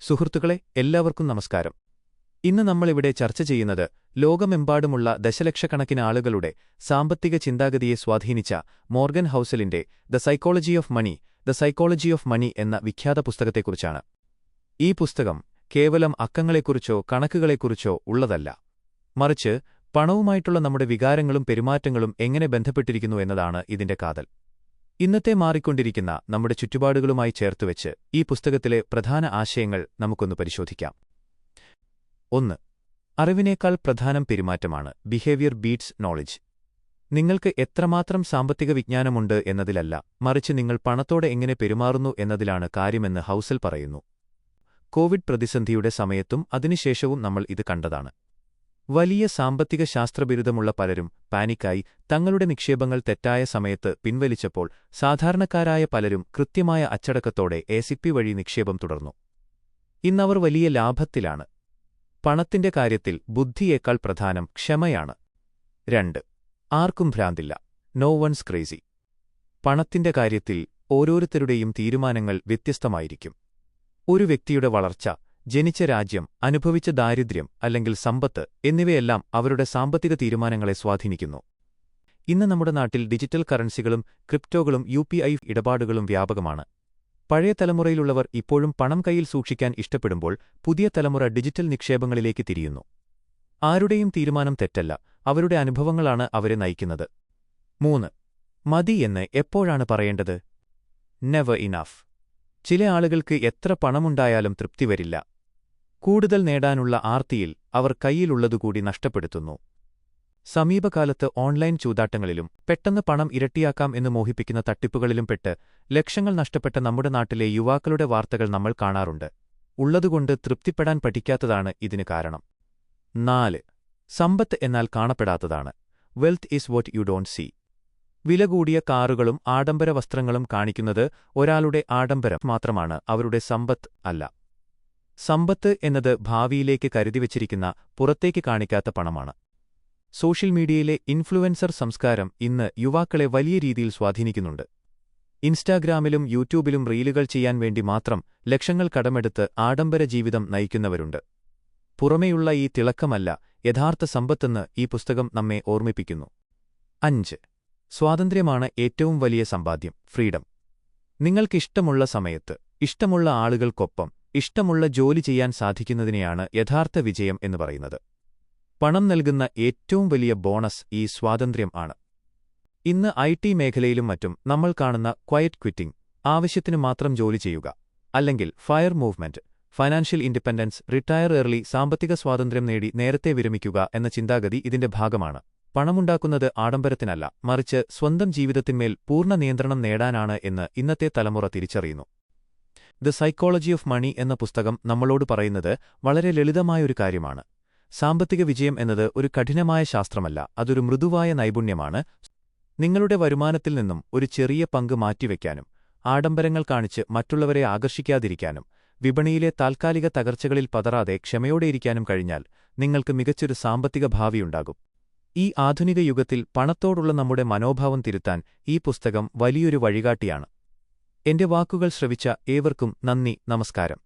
സുഹൃത്തുക്കളെ, എല്ലാവർക്കും നമസ്കാരം. ഇന്ന് നമ്മളിവിടെ ചർച്ച ചെയ്യുന്നത് ലോകമെമ്പാടുമുള്ള ദശലക്ഷക്കണക്കിന് ആളുകളുടെ സാമ്പത്തിക ചിന്താഗതിയെ സ്വാധീനിച്ച മോർഗൻ ഹൌസലിന്റെ ദ സൈക്കോളജി ഓഫ് മണി എന്ന വിഖ്യാത പുസ്തകത്തെക്കുറിച്ചാണ്. ഈ പുസ്തകം കേവലം അക്കങ്ങളെക്കുറിച്ചോ കണക്കുകളെക്കുറിച്ചോ ഉള്ളതല്ല, മറിച്ച് പണവുമായിട്ടുള്ള നമ്മുടെ വികാരങ്ങളും പെരുമാറ്റങ്ങളും എങ്ങനെ ബന്ധപ്പെട്ടിരിക്കുന്നു എന്നതാണ് ഇതിന്റെ കാതൽ. ഇന്നത്തെ മാറിക്കൊണ്ടിരിക്കുന്ന നമ്മുടെ ചുറ്റുപാടുകളുമായി ചേർത്തുവെച്ച് ഈ പുസ്തകത്തിലെ പ്രധാന ആശയങ്ങൾ നമുക്കൊന്ന് പരിശോധിക്കാം. 1. അറിവിനേക്കാൾ പ്രധാനം പെരുമാറ്റമാണ്. Behaviour beats knowledge. നിങ്ങൾക്ക് എത്രമാത്രം സാമ്പത്തിക വിജ്ഞാനമുണ്ട് എന്നതിലല്ല, മറിച്ച് നിങ്ങൾ പണത്തോടെ എങ്ങനെ പെരുമാറുന്നു എന്നതിലാണ് കാര്യമെന്ന് ഹൌസൽ പറയുന്നു. കോവിഡ് പ്രതിസന്ധിയുടെ സമയത്തും അതിനുശേഷവും നമ്മൾ ഇത് കണ്ടതാണ്. വലിയ സാമ്പത്തിക ശാസ്ത്രബിരുദമുള്ള പലരും പാനിക്കായി തങ്ങളുടെ നിക്ഷേപങ്ങൾ തെറ്റായ സമയത്ത് പിൻവലിച്ചപ്പോൾ സാധാരണക്കാരായ പലരും കൃത്യമായ അച്ചടക്കത്തോടെ എസിപി വഴി നിക്ഷേപം തുടർന്നു. ഇന്നവർ വലിയ ലാഭത്തിലാണ്. പണത്തിന്റെ കാര്യത്തിൽ ബുദ്ധിയേക്കാൾ പ്രധാനം ക്ഷമയാണ്. 2. ആർക്കും ഭ്രാന്തില്ല. No once crazy. പണത്തിന്റെ കാര്യത്തിൽ ഓരോരുത്തരുടെയും തീരുമാനങ്ങൾ വ്യത്യസ്തമായിരിക്കും. ഒരു വ്യക്തിയുടെ വളർച്ച, ജനിച്ച രാജ്യം, അനുഭവിച്ച ദാരിദ്ര്യം അല്ലെങ്കിൽ സമ്പത്ത് എന്നിവയെല്ലാം അവരുടെ സാമ്പത്തിക തീരുമാനങ്ങളെ സ്വാധീനിക്കുന്നു. ഇന്ന് നമ്മുടെ നാട്ടിൽ ഡിജിറ്റൽ കറൻസികളും ക്രിപ്റ്റോകളും UPI ഇടപാടുകളും വ്യാപകമാണ്. പഴയ തലമുറയിലുള്ളവർ ഇപ്പോഴും പണം കയ്യിൽ സൂക്ഷിക്കാൻ ഇഷ്ടപ്പെടുമ്പോൾ പുതിയ തലമുറ ഡിജിറ്റൽ നിക്ഷേപങ്ങളിലേക്ക് തിരിയുന്നു. ആരുടെയും തീരുമാനം തെറ്റല്ല, അവരുടെ അനുഭവങ്ങളാണ് അവരെ നയിക്കുന്നത്. 3. മതി എന്ന് എപ്പോഴാണ് പറയേണ്ടത്? Never enough. ചില ആളുകൾക്ക് എത്ര പണമുണ്ടായാലും തൃപ്തി വരില്ല. കൂടുതൽ നേടാനുള്ള ആർത്തിയിൽ അവർ കയ്യിലുള്ളതുകൂടി നഷ്ടപ്പെടുത്തുന്നു. സമീപകാലത്ത് ഓൺലൈൻ ചൂതാട്ടങ്ങളിലും പെട്ടെന്ന് പണം ഇരട്ടിയാക്കാം എന്ന് മോഹിപ്പിക്കുന്ന തട്ടിപ്പുകളിലും പെട്ട് ലക്ഷങ്ങൾ നഷ്ടപ്പെട്ട നമ്മുടെ നാട്ടിലെ യുവാക്കളുടെ വാർത്തകൾ നമ്മൾ കാണാറുണ്ട്. ഉള്ളതുകൊണ്ട് തൃപ്തിപ്പെടാൻ പഠിക്കാത്തതാണ് ഇതിന് കാരണം. 4. സമ്പത്ത് എന്നാൽ കാണപ്പെടാത്തതാണ്. Wealth is what you don't see. വില കൂടിയ കാറുകളും ആഡംബര വസ്ത്രങ്ങളും കാണിക്കുന്നത് ഒരാളുടെ ആഡംബരം മാത്രമാണ്, അവരുടെ സമ്പത്ത് അല്ല. സമ്പത്ത് എന്നത് ഭാവിയിലേക്ക് കരുതിവച്ചിരിക്കുന്ന, പുറത്തേക്ക് കാണിക്കാത്ത പണമാണ്. സോഷ്യൽ മീഡിയയിലെ ഇൻഫ്ലുവൻസർ സംസ്കാരം ഇന്ന് യുവാക്കളെ വലിയ രീതിയിൽ സ്വാധീനിക്കുന്നുണ്ട്. ഇൻസ്റ്റാഗ്രാമിലും യൂട്യൂബിലും റീലുകൾ ചെയ്യാൻ വേണ്ടി മാത്രം ലക്ഷങ്ങൾ കടമെടുത്ത് ആഡംബര ജീവിതം നയിക്കുന്നവരുണ്ട്. പുറമേയുള്ള ഈ തിളക്കമല്ല യഥാർത്ഥ സമ്പത്തെന്ന് ഈ പുസ്തകം നമ്മെ ഓർമ്മിപ്പിക്കുന്നു. 5. സ്വാതന്ത്ര്യമാണ് ഏറ്റവും വലിയ സമ്പാദ്യം. ഫ്രീഡം. നിങ്ങൾക്കിഷ്ടമുള്ള സമയത്ത്, ഇഷ്ടമുള്ള ആളുകൾക്കൊപ്പം, ഇഷ്ടമുള്ള ജോലി ചെയ്യാൻ സാധിക്കുന്നതിനെയാണ് യഥാർത്ഥ വിജയം എന്ന് പറയുന്നത്. പണം നൽകുന്ന ഏറ്റവും വലിയ ബോണസ് ഈ സ്വാതന്ത്ര്യം ആണ്. ഇന്ന് IT മേഖലയിലും മറ്റും നമ്മൾ കാണുന്ന ക്വയറ്റ് ക്വിറ്റിംഗ്, ആവശ്യത്തിന് മാത്രം ജോലി ചെയ്യുക, അല്ലെങ്കിൽ fire movement, financial independence, retire early, സാമ്പത്തിക സ്വാതന്ത്ര്യം നേടി നേരത്തെ വിരമിക്കുക എന്ന ചിന്താഗതി ഇതിന്റെ ഭാഗമാണ്. പണമുണ്ടാക്കുന്നത് ആഡംബരത്തിനല്ല, മറിച്ച് സ്വന്തം ജീവിതത്തിന്മേൽ പൂർണ്ണ നിയന്ത്രണം നേടാനാണ് എന്ന് ഇന്നത്തെ തലമുറ തിരിച്ചറിയുന്നു. ദ സൈക്കോളജി ഓഫ് മണി എന്ന പുസ്തകം നമ്മളോട് പറയുന്നത് വളരെ ലളിതമായൊരു കാര്യമാണ്. സാമ്പത്തിക വിജയം എന്നത് ഒരു കഠിനമായ ശാസ്ത്രമല്ല, അതൊരു മൃദുവായ നൈപുണ്യമാണ്. നിങ്ങളുടെ വരുമാനത്തിൽ നിന്നും ഒരു ചെറിയ പങ്ക് മാറ്റിവെക്കാനും, ആഡംബരങ്ങൾ കാണിച്ച് മറ്റുള്ളവരെ ആകർഷിക്കാതിരിക്കാനും, വിപണിയിലെ താൽക്കാലിക തകർച്ചകളിൽ പതറാതെ ക്ഷമയോടെയിരിക്കാനും കഴിഞ്ഞാൽ നിങ്ങൾക്ക് മികച്ചൊരു സാമ്പത്തിക ഭാവിയുണ്ടാകും. ഈ ആധുനിക യുഗത്തിൽ പണത്തോടുള്ള നമ്മുടെ മനോഭാവം തിരുത്താൻ ഈ പുസ്തകം വലിയൊരു വഴികാട്ടിയാണ്. എന്റെ വാക്കുകൾ ശ്രവിച്ച ഏവർക്കും നന്ദി, നമസ്കാരം.